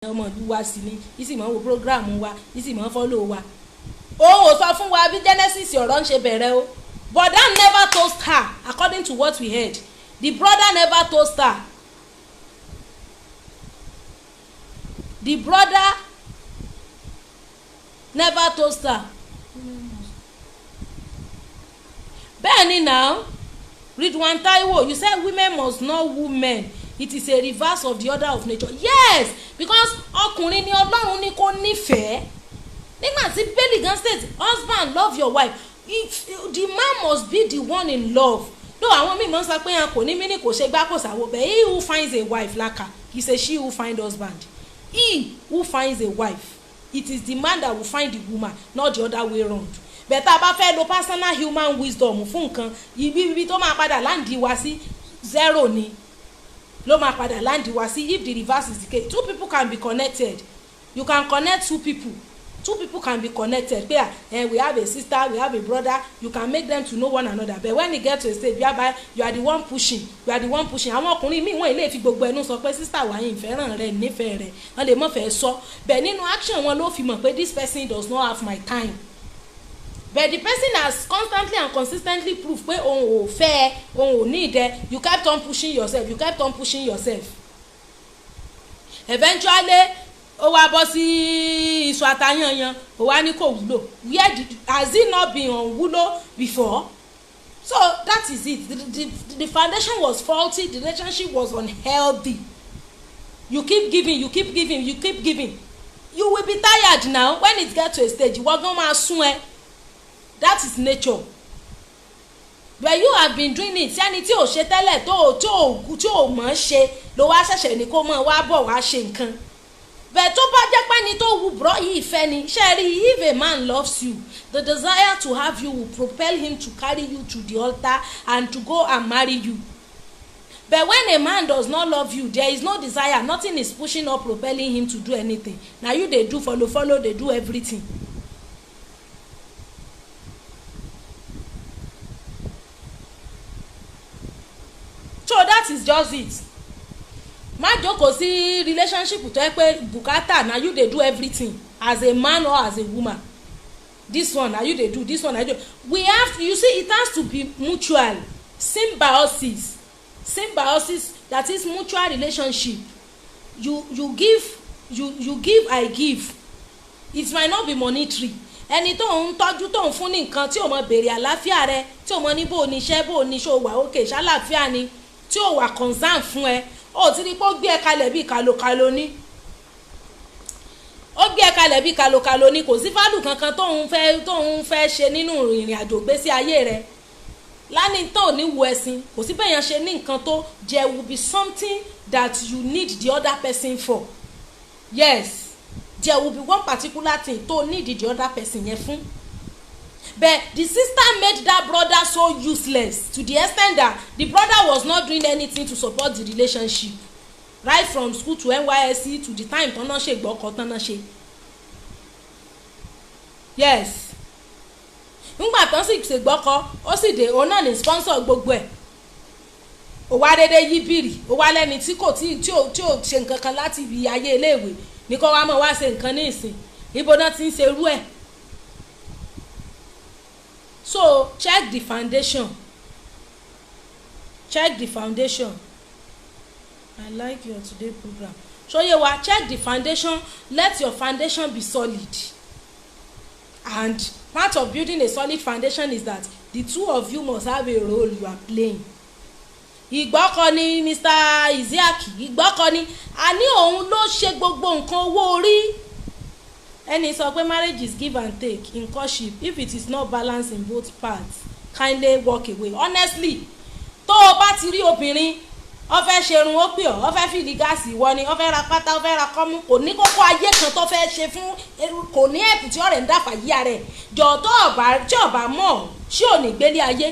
ọmọ ìlú wa sí ni ìsì mọ́ wo program wa ìsì mọ́ follow wa òun ò sọ fún wa bí Genesis ọ̀rọ̀ ń ṣe bẹ̀rẹ̀ o but that never told her according to what we heard the brother never told her bẹ́ẹ̀ ni now Ridwan Taiwo you said women must not woo men it is a reverse of the order of nature yes because ọkùnrin ni Ọlọ́run ní kó nífẹ̀ẹ́ nígbà tí bẹ́ẹ̀lì gan state husband love your wife if the man must be the one in love no àwọn míì máa ń sọ pé kò ní mí ní kò ṣe gbá kò sáwọ́ bẹ́ẹ̀ he who finds a wife laka kì í ṣe she who find husband he who finds a wife it is the man that will find the woman not the other way round bẹ́ẹ̀ tá a bá fẹ́ lo personal human wisdom fún nǹkan ibi tó máa padà láǹdí wá sí zero ni ló máa padà láǹdí wá sí if the reverse is the case two people can be connected you can connect two people can be connected we have a sister we have a brother you can make them to know one another but when you get to a stage whereby you are the one pushing àwọn ọkùnrin míì wọ́n ilé fi gbogbo ẹnu sọ pé sister wa yìí fẹ́ràn rẹ̀ nífẹ̀ẹ́ rẹ̀ wọ́n lè mọ̀ fẹ́ sọ but nínú action wọn ló fi mọ̀ pé this person does not have my time but the person has constantly and consistently proved pé òun ò fẹ́ òun ò ní ìdẹ you kept on pushing yourself eventually ó wá bọ́ sí iṣu àtàyànyàn ó wá ní kò wúlò has it not been unwúlò before so that is it the foundation was faulty the relationship was unhealthy you keep giving you will be tired now when it get to a stage ìwọ gan máa sún ẹ that is nature but you have been doing it ẹni tí ò ṣe tẹ́lẹ̀ tí ò mọ̀ ṣe ló wá ṣẹ̀ṣẹ̀ ní kó mọ̀ wá bọ̀ wá ṣe nǹkan but tó bá jẹ́ pé ni tó wù bro yìí fẹ́ ni ṣe rí if a man loves you the desire to have you will propel him to carry you to the altar and to go and marry you but when a man does not love you there is no desire nothing is pushing or propelling him to do anything na you dey do follow dey do everything. So that is just it má jókòó sí relationship tó yẹ pé bùkátà na you dey do everything as a man or as a woman this one na you dey do this one na you dey we have you see it has to be mutual symbiosis that is mutual relationship you give I give it might not be monetary ẹni tó ń tọ́jú tó ń fún ní nǹkan tí ò mọ béèrè àlàáfíà rẹ tí ò mọ ní bó o ní iṣẹ́ bó o ní ṣó wà òkè ṣàlàáfíà ni tí ò wà concern fún ẹ ó ti rí pé ó gbé ẹ kalẹ̀ bíi kalokalo ní kò sí fálù kankan tóun fẹ́ ṣe nínú ìrìn àjò gbésí ayé rẹ lánìí tó ní wo ẹ̀sìn kò sí bẹ́ẹ̀ yẹn ṣe ní nǹkan tó there will be something that you need the other person for yes there will be one particular thing tó need the other person yẹn fún. But the sister made that brother so useless to the extent that the brother was not doing anything to support the relationship right from school to NYSC to the time tọ́nà ṣe gbọ́kọ̀ tọ́nà ṣe. Yes nígbà tán sì ṣe gbọ́kọ̀ ó sì dé òun náà ní sponsor gbogbo ẹ̀ ó wá dédé yí bìrì ó wá lẹ́ni tí ò ṣe nǹkan kan láti ibi ayé iléèwé ní kó wá mọ̀ wá ṣe nǹkan ní ìsìn ibo náà ti ń ṣe irú ẹ̀. So check the foundation. I like your today program. So check the foundation. Let your foundation be solid. And part of building a solid foundation is that the two of you must have a role you are playing. Ìgbọ́kọ̀ni Mr. Isiaki ìgbọ́kọ̀ni àní òun ló ṣe gbogbo nǹkan owó orí. Ẹni sọ pé marriage is give and take in courtship if it is not balanced in both parts kindly walk away honestly tó o bá ti rí obìnrin ó fẹ́ ṣerun ó pè ọ́ ó fẹ́ fìdí gáàsì wọ ni ó fẹ́ ra pátá ó fẹ́ ra kọ́mú kò ní kókó ayé kan tó fẹ́ ṣe fún kò ní ẹ̀pù tí ọ̀rẹ́ ń dàfà yíya rẹ̀ jọ tí ọba mọ̀ ṣé ò ní gbélé ayé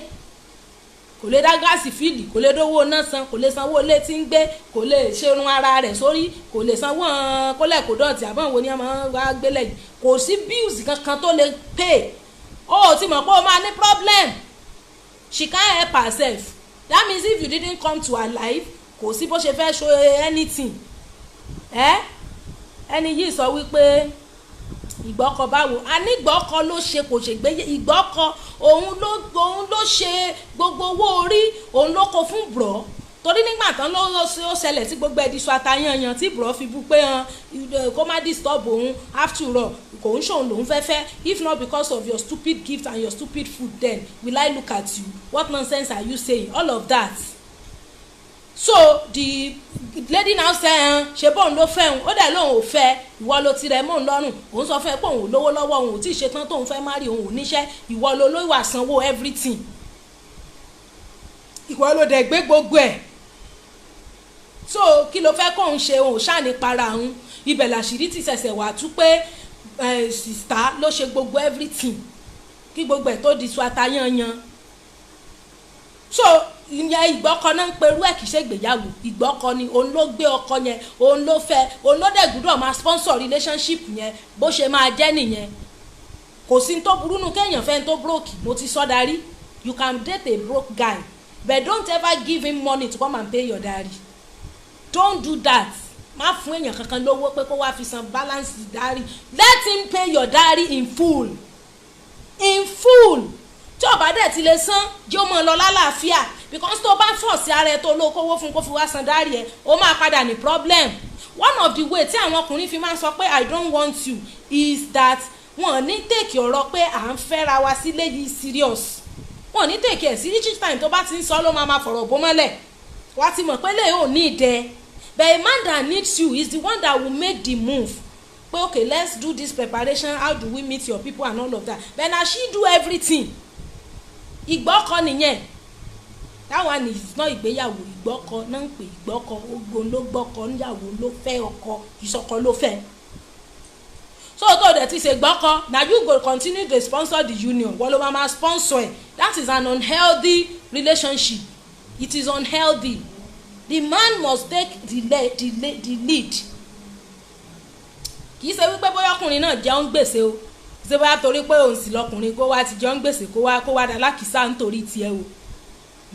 kò lè dá gáàsì fíìlì kò lè dówó náà san kò lè sanwó ilé tí ń gbé kò lè ṣerun ara rẹ̀ sórí kò lè sanwó kólẹ̀ kò dọ̀tí àbọ̀n wo ni a máa ń wá gbélé yìí kò sí bills kankan tó lè pay ó ti mọ̀ pé ó máa ní problem she can't help herself that means if you didn't come to her life kò sí bó ṣe fẹ́ show anything ẹni yìí sọ wípé ìgbọ́kọ báwo, a ní ìgbọ́kọ ló ṣe kò ṣègbè, ìgbọ́kọ òun ló ṣe gbogbo owó orí, òun ló kó fún bùrọ̀, torí nígbà tán ló ṣẹlẹ̀ tí gbogbo ẹ̀dí sọ àtàyànyàn tí bùrọ̀ fi bú pé kó má disturb òun, after all kò ń ṣòun lòun fẹ́fẹ́, if not because of your stupid gift and your stupid food, then will I look at you, what nonsense are you saying, all of that. So the lady now say ṣe bóun ló fẹ́ òun, ó dẹ̀ lóun ò fẹ́, ìwọ ló ti rẹ̀ mọ́ òun lọ́rùn, òun sọ fún ẹ pé òun ò lówó lọ́wọ́, òun ò tí ì ṣetán tóun fẹ́ má rí, òun ò níṣẹ́, ìwọ ló ló wà sanwó everything, ìwọ ló dẹ̀ gbé gbogbo ẹ̀. So kí ló fẹ́ kóun ṣe, òun ò ṣàní para òun, ibẹ̀ làṣírí ti ṣẹ̀ṣẹ̀ wà tú pé sista ló ṣe gbogbo everything kí gbogbo ẹ̀ tó di sọ àtàyànyàn. So ìyẹn ìgbọ́kọ náà ń perú ẹ̀ kì í ṣe ìgbéyàwó, ìgbọ́kọ ni, òun ló gbé ọkọ yẹn, òun ló fẹ́, òun ló dẹ̀ gbúdọ̀ máa sponsor relationship yẹn bó ṣe máa jẹ́ nìyẹn. Kò sí tó burú nù kéèyàn fẹ́ tó broke, mo ti sọ darí, you can date a broke guy but don't ever give him money to come and pay your dowry, don't do that. Má fún èèyàn kankan lówó pé kó wá fi san balance dowry, let him pay your dowry in full, in full. Tí ó bá dẹ̀ ti lè san jẹ́ ó mọ̀ lọ lálàáfíà, because tó bá fọ̀ sí ara ẹ tó ló kówó fún kó fi wá san dowry ẹ, ó máa padà ní problem. One of the way tí àwọn ọkùnrin fi máa ń sọ pé I don't want you is that wọ́n ní take ọ̀rọ̀ pé à ń fẹ́ra wa sílé yìí serious, wọ́n ní take ẹ̀ sí each time tó bá ti ń sọ ló máa fọ̀rọ̀ bó mọ́lẹ̀, wá ti mọ̀ pé lè ò ní ìdẹ. But a man that needs you is the one that will make the move. But okay, let's do this preparation, how do we meet your people and all of that. But now she do everything. Ìgbọ́kọ nìyẹn. That one is not ìgbéyàwó, ìgbọ́kọ náà ń pè ìgbọ́kọ, ogbon ló gbọ́kọ, níyàwó ló fẹ́ ọkọ, ìsọkọ ló fẹ́. So tó dẹ̀ ti ṣe gbọ́kọ, now you go continue to sponsor the union, wọ́n ló máa sponsor ẹ̀. That is an unhealthy relationship. It is unhealthy. The man must take the lead. Kì í ṣe wípé bóyá ọkùnrin náà jẹun gbèsè o, ṣe bóyá torí pé òun sì lọkùnrin kó wá ti jẹun gbèsè kó wá dá lákìsà nítorí tiẹ̀ o.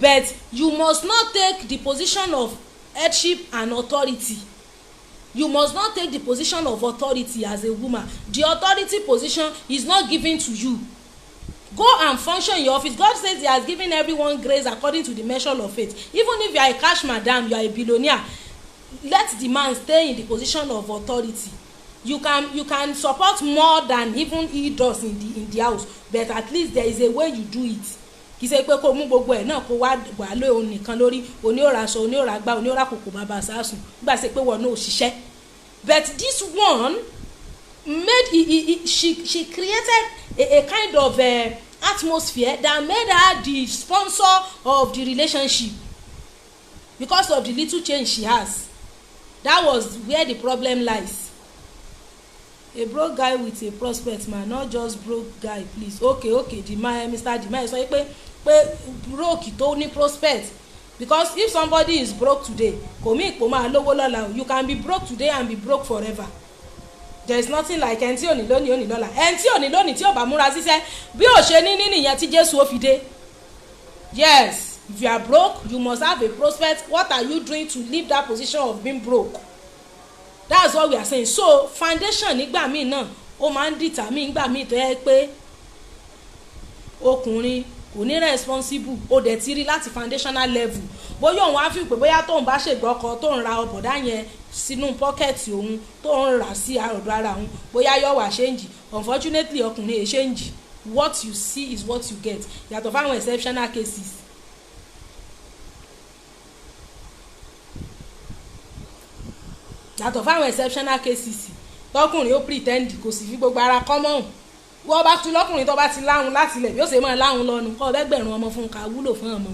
But you must not take the position of headship and authority. You must not take the position of authority as a woman. The authority position is not given to you. Go and function in your office. God says he has given everyone grace according to the measure of faith. Even if you are a cash madam, you are a billionaire, let the man stay in the position of authority. You can support more than even he does in the house, but at least there is a way you do it. Kì í ṣe pé kó mú gbogbo ẹ̀ náà kó wá lé òun nìkan lórí, òní ò ra aṣọ, òní ò ra gbá, òní ò ra kòkò bàbá sásùn, nígbà ṣe pé wọn náà ò ṣiṣẹ́. But this one she created a kind of atmosphere that made her the sponsor of the relationship because of the little change she has. That was where the problem lies. A broke guy with a prospect man, not just broke guy, please. Okay, the man, Mr. Demand, sọ pé broke tó ní prospect, because if somebody is broke today kò mí kò máa lówó lọ́la. You can be broke today and be broke forever. There is nothing like ẹni tí ò ní lónìí ò ní lọ́la, ẹni tí ò ní lónìí tí ò bá múra síṣẹ́ bí ò ṣe ní nìyẹn tí Jésù ó fi dé. Yes, if you are broke you must have a prospect. What are you doing to leave that position of being broke? That's what we are saying. So foundation nígbà míì náà ó máa ń determine nígbà míì tó yẹ pé ọkùnrin kò ní responsible ó dẹ̀ ti rí láti foundational level, bóyá òun á fi pé bóyá tóun bá ṣègbọ́kọ tóun ra ọbọ̀dá yẹn sínú pọ́kẹ́ẹ̀tì òun tóun rà sí ọ̀dọ̀ ara òun bóyá yóò wá ṣéǹjì. Unfortunately ọkùnrin èé ṣéǹjì. What you see is what you get. Yàtọ̀ fáwọn exceptional cases. Yàtọ̀ fáwọn exceptional cases tọkùnrin ó pretend kò sì fi gbogbo ara common. Wọ́n bá tún lọ́kùnrin tó bá ti láhùn láti ilẹ̀ bí ó ṣe máa láhùn lọ́nu kọ́ ọ̀bẹ́gbẹ̀rún ọmọ fún ká wúlò fún ọmọ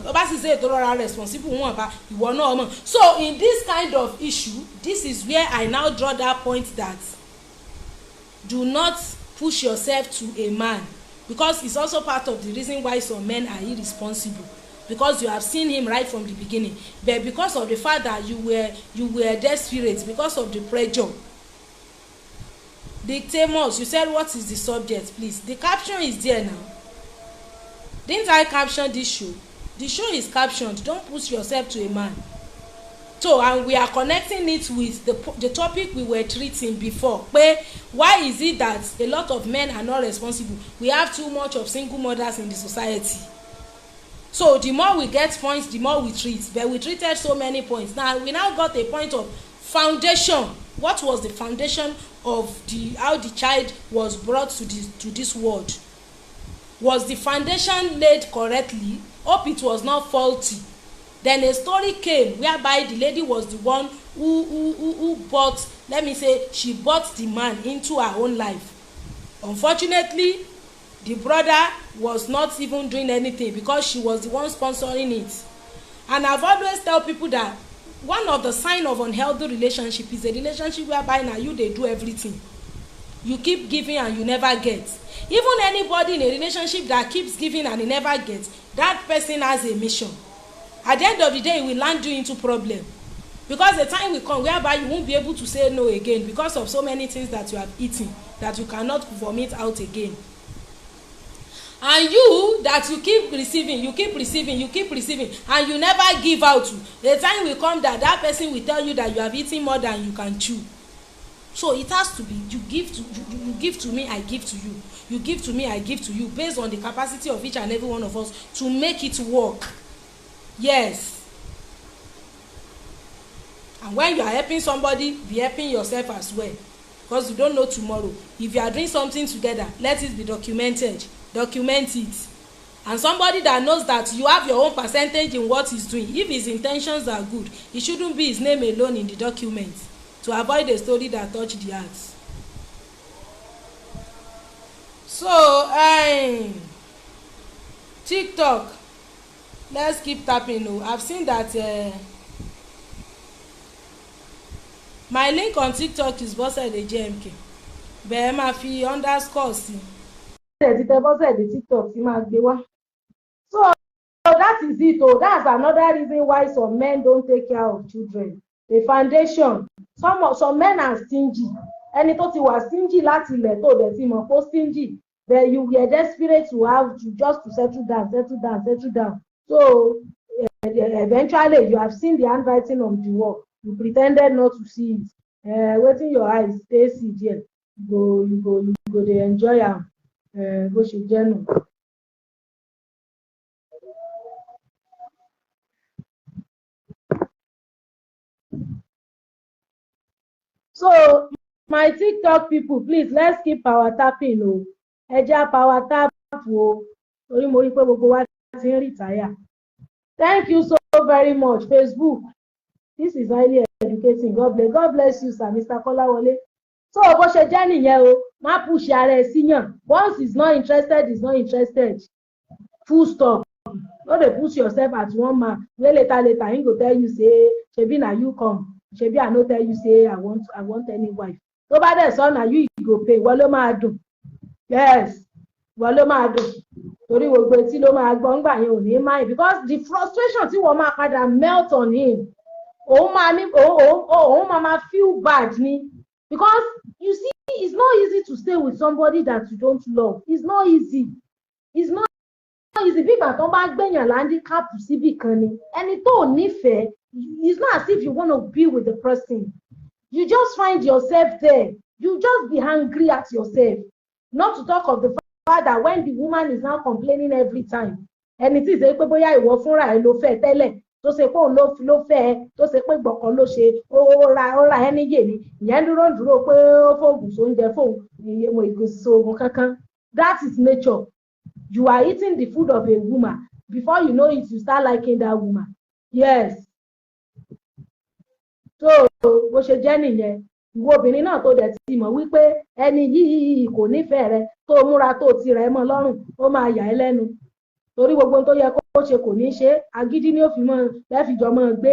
ó bá sì ṣe ètò rọra responsible wọn bá ìwọ náà ọmọ. So in this kind of issue, this is where I now draw that point that do not push yourself to a man, because it's also part of the reason why some men are irresponsible, because you have seen him right from the beginning, but because of the fact that you were desperate, because of the pressure. Dictamos, you said what is the subject, please? The caption is there now. Didn't I caption this show? The show is captioned. Don't push yourself to a man. So, and we are connecting it with the topic we were treating before. But why is it that a lot of men are not responsible? We have too much of single mothers in the society. So the more we get points, the more we treat. But we treated so many points. Now we got a point of foundation. What was the foundation of how the child was brought to this world? Was the foundation laid correctly? Hope it was not faulty. Then a story came whereby the lady was the one who bought, let me say, she bought the man into her own life. Unfortunately, the brother was not even doing anything because she was the one sponsoring it. And I've always tell people that one of the signs of unhealthy relationship is a relationship whereby now they do everything. You keep giving and you never get. Even anybody in a relationship that keeps giving and he never gets, that person has a mission. At the end of the day, it will land you into problem. Because the time will come whereby you won't be able to say no again because of so many things that you have eaten that you cannot vomit out again. And you that you keep receiving, and you never give out. The time will come that person will tell you that you have eaten more than you can chew. So it has to be you give to me, I give to you. You give to me, I give to you, based on the capacity of each and every one of us to make it work. Yes. And when you are helping somebody, be helping yourself as well, because you don't know tomorrow. If you are doing something together, let it be documented. Document it. And somebody that knows that you have your own percentage in what he's doing, if his intentions are good, it shouldn't be his name alone in the document, to avoid a story that touched the heart. So TikTok, let's keep tapping. I've seen that my link on TikTok is Bosede JMK. Bẹ́ẹ̀ máa fi underscore sí. TikTok sí máa gbé wá. So that is it. That's another reason why some men don't take care of children. The foundation. Some men are stingy. Ẹni tó ti wà stingy láti ilẹ̀ tó dẹ̀ ti mọ̀ kó stingy. But you were desperate to settle down. So eventually you have seen the handwriting on the wall. You pretended not to see it. Waiting your eyes, stay see there. You go dey enjoy am. Go ṣe jẹ́ nù. So my TikTok people, please, let's keep our tapping. Ẹ power tap o. Torí mo rí pé gbogbo wa ti ń retire. Thank you so very much, Facebook. This is highly educating. God bless you, sir, Mr. Kolawole. So bó ṣe jẹ́ nìyẹn o, má push ara ẹ síyàn. Once he's not interested. Full stop. No dey push yourself at one man. Wey later he go tell you say, shebi na you come. Shebi I no tell you say I want any wife. Tó bá dẹ̀ sọ na you go pay. Wọ́n ló máa dùn. Yes. Wọ́n ló máa dùn. Torí gbogbo etí ló máa gbọ́ ńgbà yẹn ò ní mind, because the frustration tí wọ́n máa padà melt on him. Òun máa feel bad ni. Because you see, it's not easy to stay with somebody that you don't love. It's not easy. Bí ìgbà tó bá gbẹ̀yàn handicap síbì kan ni. Ẹni tó nífẹ̀ẹ́, it's not as if you want to be with the person. You just find yourself there. You just be angry at yourself. Not to talk of the fact that when the woman is now complaining every time. Ẹni tí ìṣe pé bóyá ìwọ fúnra ẹ ló fẹ́ tẹ́lẹ̀, tó ṣe pé òun ló fẹ́, tó ṣe pé gbọ̀kan ló ṣe, ó ra ẹni yé ni, ìyẹn dúró pé ó fòògùn sóúnjẹ fóun, ìyẹn ìgbésí oògùn kankan. That is nature. You are eating the food of a woman. Before you know it, you start liking that woman. Yes. So bó ṣe jẹ́ nìyẹn. Ìwọ obìnrin náà tó dẹ̀ ti mọ̀ wípé ẹni yìí kò nífẹ̀ẹ́ rẹ, tó múra tó ti rẹ̀ mọ́ lọ́rùn, ó máa yà ẹ́ lẹ́nu. Torí gbogbo tó yẹ kó ṣe kò ní ṣe, agídí ni ó fi mọ́ lẹ́fìjọ́ mọ́ gbé.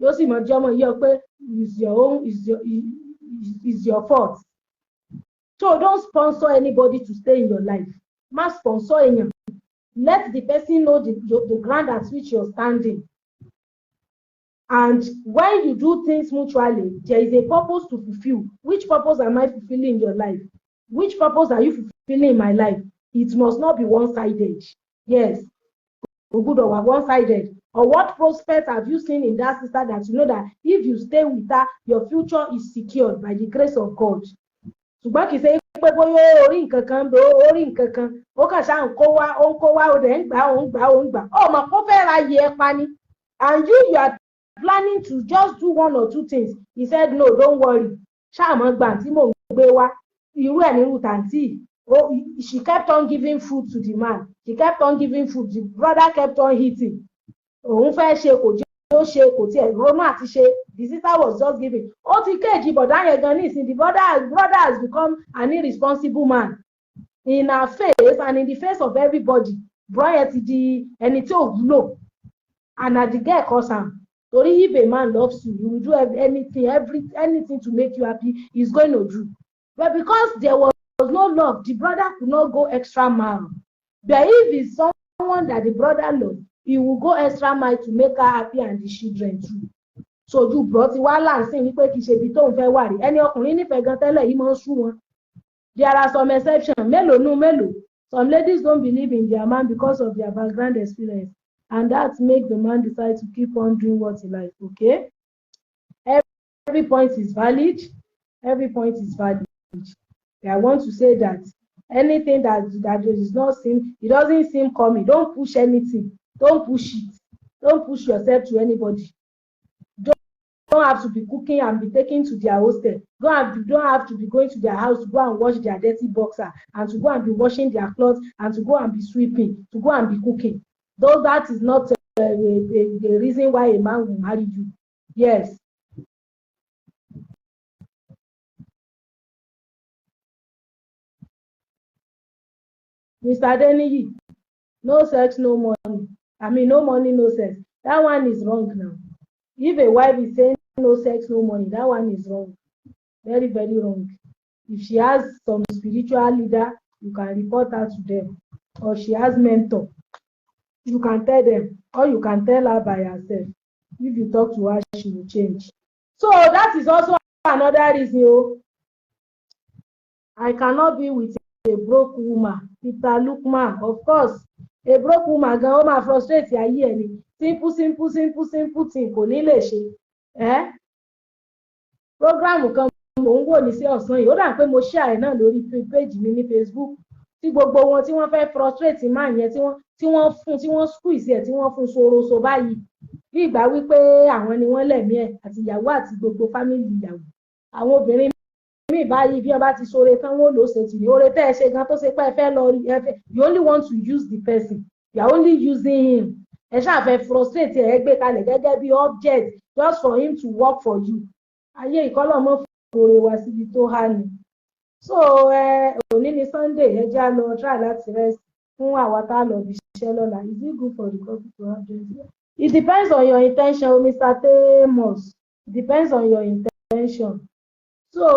Yóò sì mọ̀ jọmọ yọ pé is your fault. So don't sponsor anybody to stay in your life. Má sponsor èèyàn. Let the person know the ground at which you're standing. And when you do things mutually, there is a purpose to fulfill. Which purpose am I fulfilling in your life? Which purpose are you fulfilling in my life? It must not be one-sided. Yes. One-sided. Or what prospects have you seen in that sister that you know that if you stay with her, your future is secured by the grace of God? Ṣùgbọ́n kì í ṣe pé bóyá orí nǹkan kan bó orí nǹkan kan ó kàn ṣáà ń kó wá ó dẹ̀ ń gbà ó mọ̀ kó fẹ́ ra yẹ ẹ pa ni. And you are planning to just do one or two things. He said no, don't worry, ṣáà mọ̀ gbà tí mò ń gbé wá irú ẹ̀ nírú tàǹtì. She kept on giving food to the man. She kept on giving food. The brother kept on hitting. Òun fẹ́ ṣe kò jẹ́ ó ṣe kò tiẹ̀ ronú àti ṣe. The sister was just giving. Ó ti kéèjì bọ̀dá yẹn gan ní ìsìn. The brother has become an irresponsible man in her face and in the face of everybody. Bro yẹn ti di ẹni tí ò wúlò. And na the girl cause am. Torí if a man loves you, he will do anything to make you happy. He's going to do. But because there was no love, the brother could not go extra mile. But if it's someone that the brother loves, he will go extra mile to make her happy and the children too. So you brought it while láǹsìn wípé kì í ṣe ibi tó ń fẹ́ wà rí. Ẹni ọkùnrin nífẹ̀ẹ́ gan tẹ́lẹ̀ yìí máa ń sú wọn. There are some exceptions. Mélòó. Some ladies don't believe in their man because of their background experience. And that makes the man decide to keep on doing what he likes. Okay? Every point is valid. Every point is valid. I want to say that anything that does not seem, it doesn't seem coming. Don't push anything. Don't push it. Don't push yourself to anybody. Don't have to be cooking and be taken to their hostel. Don't have to be going to their house to go and wash their dirty boxer and to go and be washing their clothes and to go and be sweeping, to go and be cooking. Though that is not the reason why a man will marry you. Yes. Mr. Deniyi, no sex, no money. I mean, no money, no sex. That one is wrong now. If a wife is saying no sex, no money, that one is wrong. Very, very wrong. If she has some spiritual leader, you can report her to them. Or she has mentor, you can tell them. Or you can tell her by herself. If you talk to her, she will change. So that is also another reason. I cannot be with a broke woman. Peter Lukman, of course. A broke woman gan, ó máa frustrate ayé ẹ̀ ni. Simple thing kò ní lè ṣe. Program kan mò ń wò ní sí ọ̀sán yìí. Ó dà pé mo share náà lórí page mi ní Facebook. Tí gbogbo wọn tí wọ́n fẹ́ frustrate man yẹn tí wọ́n squeeze ẹ̀ tí wọ́n fún soroso báyìí. Bí ìgbà wípé àwọn ni wọ́n lẹ̀mí ẹ̀ àti ìyàwó àti gbogbo family ìyàwó. Àwọn obìnrin mi báyìí bí wọ́n bá ti sọ̀rọ̀ tán wọ́n lò ó ṣe tì ní oore tẹ́ ẹ ṣe gan tó ṣe pé ẹ fẹ́ lọ rí ẹ fẹ́. You only want to use the person. You are only using him. Ẹ ṣáà fẹ́ frustrate ẹ gbé kalẹ̀ gẹ́gẹ́ bí object just for him to work for you. Ayé ìkọ́lọ̀ mọ́ fòrè wá síbi tó há ni. So òní ni Sunday ẹ já lọ try láti rest fún àwa tá lọ bí iṣẹ́ lọ́la. Is it good for the couple to have joined? It depends on your intention, Mr. Temos. It depends on your intention. So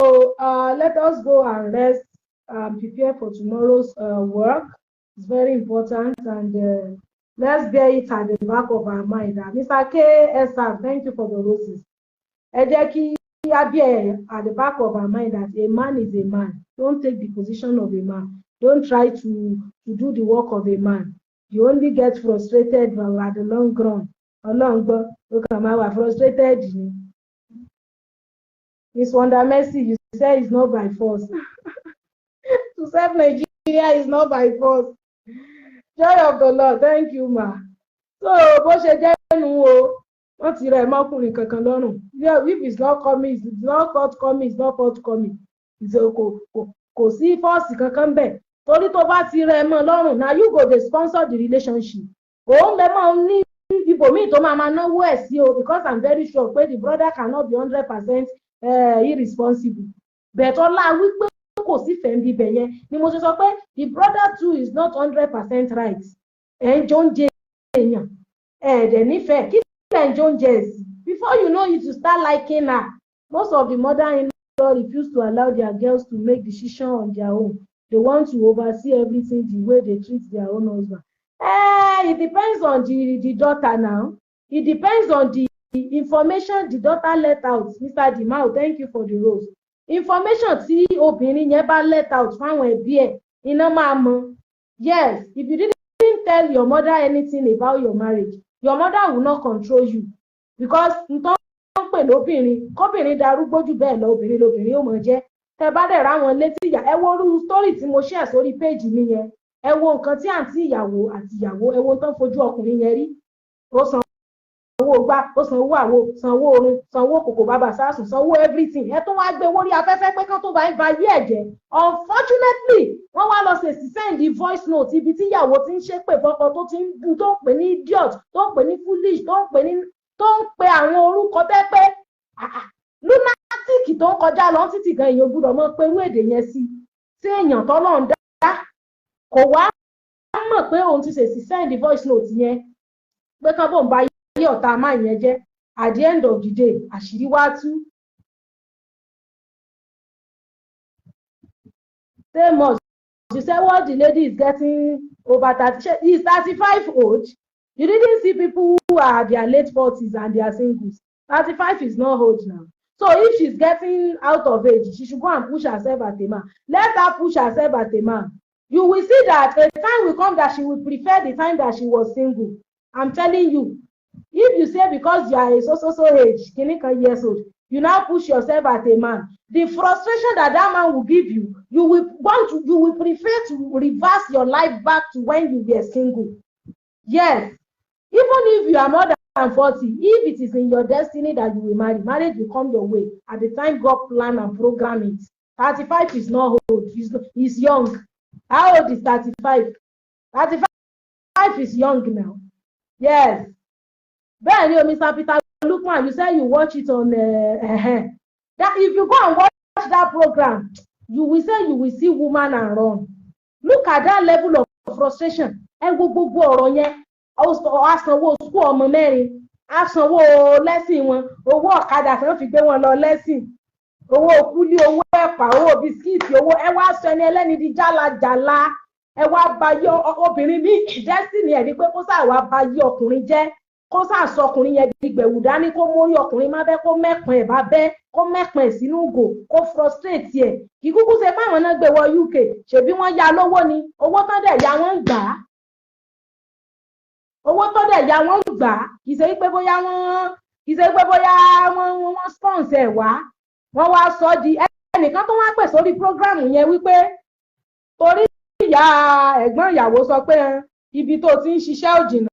let us go and rest and prepare for tomorrow's work. It's very important, and let's bear it at the back of our mind. Mr. KSR, thank you for the roses. Ẹ jẹ́ kí a bear at the back of our mind that a man is a man. Don't take the position of a man. Don't try to do the work of a man. You only get frustrated at the long run. Ọlọ́ngbọ́n ó kàn máa wà frustrated ni. Miss Wonder Mercy, you say it's not by force. To serve Nigeria is not by force. Joy of the Lord, thank you, ma. So, bó ṣe jẹ́ nu o, wọ́n ti rẹ̀ mọ́kùnrin kankan lọ́rùn. If it's not coming, it's not forthcoming, it's not forthcoming. Kò sí force kankan bẹ́ẹ̀. Torí tó bá ti rẹ̀ mọ́ lọ́rùn, now you go dey sponsor the relationship. Òun lè máa ní ibòmíì tó máa náwó ẹ̀ sí o, because I'm very sure pé the brother cannot be 100% irresponsible. But ọlá wípé kò sí fẹ́ bí bẹ̀ yẹn ni mo ṣe sọ pé the brother too is not 100% right. Ẹ̀ ń jọ ń jẹ èèyàn ẹ̀ẹ́dẹ̀ nífẹ̀ẹ́ kí ẹ̀ ń jọ ń jẹ ẹ̀sìn. Before you know it, you start liking her. Most of the mother-in-law refuse to allow their girls to make decisions on their own. They want to oversee everything the way they treat their own husband. It depends on the daughter now. It depends on the information the daughter let out. Mr. Dimao, thank you for the rose. Information tí obìnrin yẹn bá let out fáwọn ẹbí ẹ̀ iná máa mọ̀. Yes, if you didn't tell your mother anything about your marriage, your mother will not control you because nǹkan tó ń pè lóbìnrin kóbìnrin darúgbó jù bẹ́ẹ̀ lọ obìnrin lobìnrin ó mọ jẹ́ tẹ bá dẹ̀ ráwọn létí ìyá ẹ wo irú story tí mo share sórí péjì mi yẹn ẹ wo nǹkan tí àǹtí ìyàwó àti ìyàwó ẹ wo tán fojú ọkùnrin yẹn rí ó san owó gbá ó san owó àwo san owó orun san owó kòkò bàbà sásùn san owó everything ẹ tún wá gbé owó rí afẹ́fẹ́ pé kán tó bá ń ba ayé ẹ̀jẹ̀ unfortunately wọ́n wá lọ ṣèṣì send voice note ibi tí ìyàwó ti ń ṣépè fọ́kọ tó ti ń bu tó ń pè ní idiot tó ń pè ní foolish tó ń pe àwọn orúkọ tẹ́ pé lunatic tó ń kọjá lọ títì gan èèyàn gbúdọ̀ mọ̀ pé irú èdè yẹn sí èèyàn tọ́lọ́run dá kò wá mọ̀ pé òun ti ṣèṣì send voice note yẹn pé kán bóun bá ayé ọ̀tá máa yẹn jẹ́ at the end of the day àṣírí wá tú. Same as you say what the lady is getting over 30, is 35 old. You didn't see people who are their late 40s and they are singles. 35 is not old now. So if she's getting out of age, she should go and push herself at a man. Let her push herself at a man. You will see that a time will come that she will prefer the time that she was single. I'm telling you. If you say because you are a so age, years old, you now push yourself at a man, the frustration that man will give you, you will prefer to reverse your life back to when you were single. Yes. Even if you are more than 40, if it is in your destiny that you will marry, marriage will come your way at the time God plan and program it. 35 is not old, he's young. How old is 35? 35 is young now. Yes. Then Mr. Peter Lukman, you say you watch it on that if you go and watch that program, you will say you will see woman and run. Look at that level of frustration. Ẹ wo gbogbo ọ̀rọ̀ yẹn, asanwó school ọmọ mẹ́rin, asanwó lẹ́sìn wọn, owó ọ̀kadà tí wọ́n fi gbé wọn lọ lẹ́sìn, owó kúlí, owó ẹ̀pà, owó bisikíìtì, owó ẹ wá sọ ẹni ẹlẹ́ni di jálajàla, ẹ wá bayé obìnrin ní destiny ẹ̀ ní pé kó sáà wá bayé ọkùnrin jẹ́. Kó sáà sọ ọkùnrin yẹn di gbẹ̀wù dání kó mórí ọkùnrin má bẹ́ kó mẹ́pọ̀n ẹ̀ bá bẹ́ kó mẹ́pọ̀n ẹ̀ sínú ìgò kó frustrate ẹ̀ kì í kúkú ṣe fáwọn náà gbé wọ UK ṣèbí wọ́n ya lówó ni owó tó dẹ̀ ya wọ́n ń gbà á owó tó dẹ̀ ya wọ́n ń gbà á kì í ṣe pé bóyá wọ́n sponsor ẹ̀ wá wọ́n wá sọ di ẹnìkan tó wá pè sórí program yẹn wípé torí ìyá ẹ̀gbọ́n ìyàwó sọ pé ibi tó ti ń ṣiṣẹ́ ò jìnnà